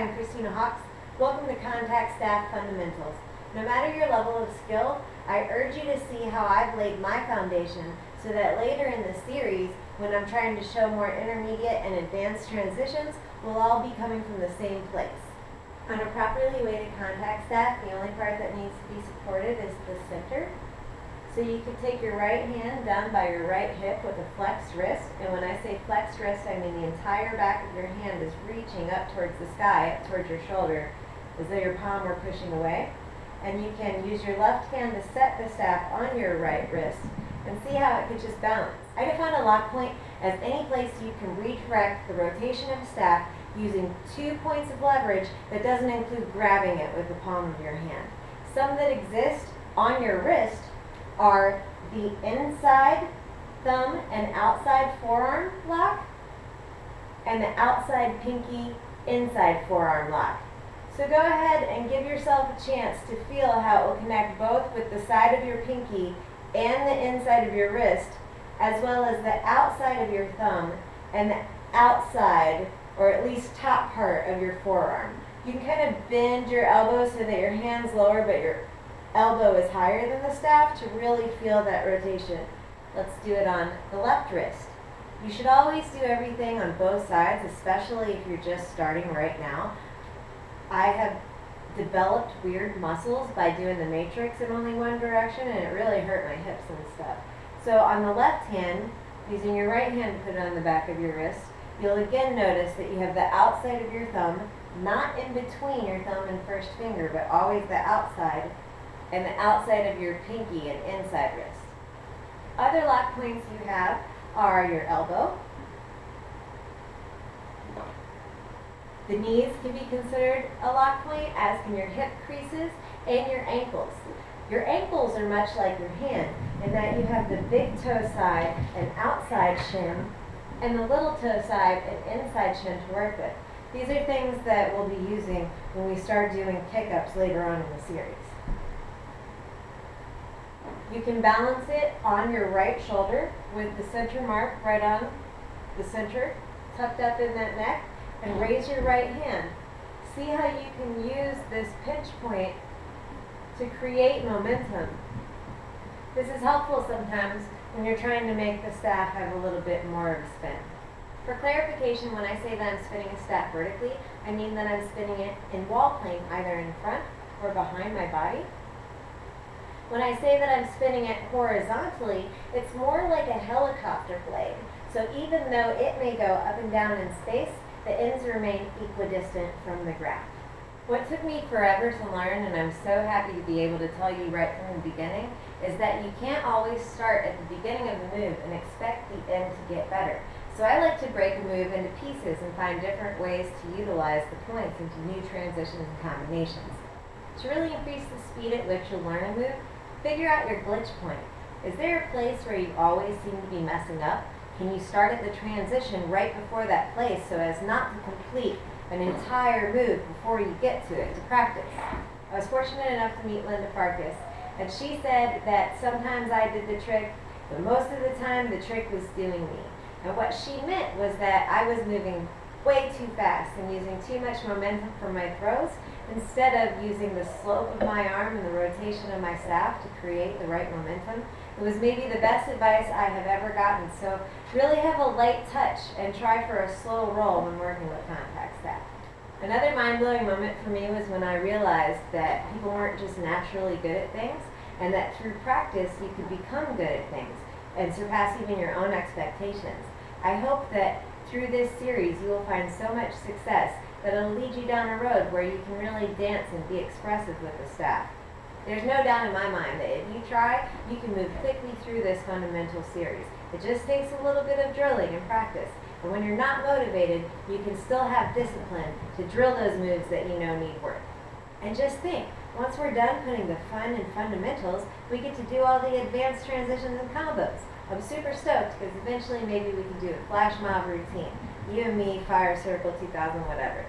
I'm Christina Hawks. Welcome to Contact Staff Fundamentals. No matter your level of skill, I urge you to see how I've laid my foundation so that later in the series, when I'm trying to show more intermediate and advanced transitions, we'll all be coming from the same place. On a properly weighted contact staff, the only part that needs to be supported is the center. So you could take your right hand down by your right hip with a flexed wrist, and when I say flexed wrist, I mean the entire back of your hand is reaching up towards the sky, up towards your shoulder, as though your palm were pushing away. And you can use your left hand to set the staff on your right wrist, and see how it could just balance. I define a lock point as any place you can redirect the rotation of a staff using 2 points of leverage that doesn't include grabbing it with the palm of your hand. Some that exist on your wrist are the inside thumb and outside forearm lock and the outside pinky inside forearm lock. So go ahead and give yourself a chance to feel how it will connect both with the side of your pinky and the inside of your wrist, as well as the outside of your thumb and the outside, or at least top part of your forearm. You can kind of bend your elbow so that your hand's lower but your elbow is higher than the staff to really feel that rotation. Let's do it on the left wrist. You should always do everything on both sides, especially if you're just starting right now. I have developed weird muscles by doing the matrix in only one direction, and it really hurt my hips and stuff. So on the left hand, using your right hand to put it on the back of your wrist, you'll again notice that you have the outside of your thumb, not in between your thumb and first finger, but always the outside, and the outside of your pinky and inside wrist. Other lock points you have are your elbow. The knees can be considered a lock point, as can your hip creases and your ankles. Your ankles are much like your hand in that you have the big toe side and outside shin and the little toe side and inside shin to work with. These are things that we'll be using when we start doing pickups later on in the series. You can balance it on your right shoulder with the center mark right on the center, tucked up in that neck, and raise your right hand. See how you can use this pinch point to create momentum. This is helpful sometimes when you're trying to make the staff have a little bit more of a spin. For clarification, when I say that I'm spinning a staff vertically, I mean that I'm spinning it in wall plane, either in front or behind my body. When I say that I'm spinning it horizontally, it's more like a helicopter blade. So even though it may go up and down in space, the ends remain equidistant from the ground. What took me forever to learn, and I'm so happy to be able to tell you right from the beginning, is that you can't always start at the beginning of the move and expect the end to get better. So I like to break a move into pieces and find different ways to utilize the points into new transitions and combinations. To really increase the speed at which you'll learn a move, figure out your glitch point. Is there a place where you always seem to be messing up? Can you start at the transition right before that place so as not to complete an entire move before you get to it to practice? I was fortunate enough to meet Linda Farkas, and she said that sometimes I did the trick, but most of the time the trick was doing me. And what she meant was that I was moving way too fast and using too much momentum for my throws instead of using the slope of my arm and the rotation of my staff to create the right momentum. It was maybe the best advice I have ever gotten, so really have a light touch and try for a slow roll when working with contact staff. Another mind-blowing moment for me was when I realized that people weren't just naturally good at things, and that through practice you could become good at things and surpass even your own expectations. I hope that through this series you will find so much success that it'll lead you down a road where you can really dance and be expressive with the staff. There's no doubt in my mind that if you try, you can move quickly through this fundamental series. It just takes a little bit of drilling and practice. And when you're not motivated, you can still have discipline to drill those moves that you know need work. And just think, once we're done putting the fun in fundamentals, we get to do all the advanced transitions and combos. I'm super stoked because eventually maybe we can do a flash mob routine. You and me, fire circle, 2000, whatever.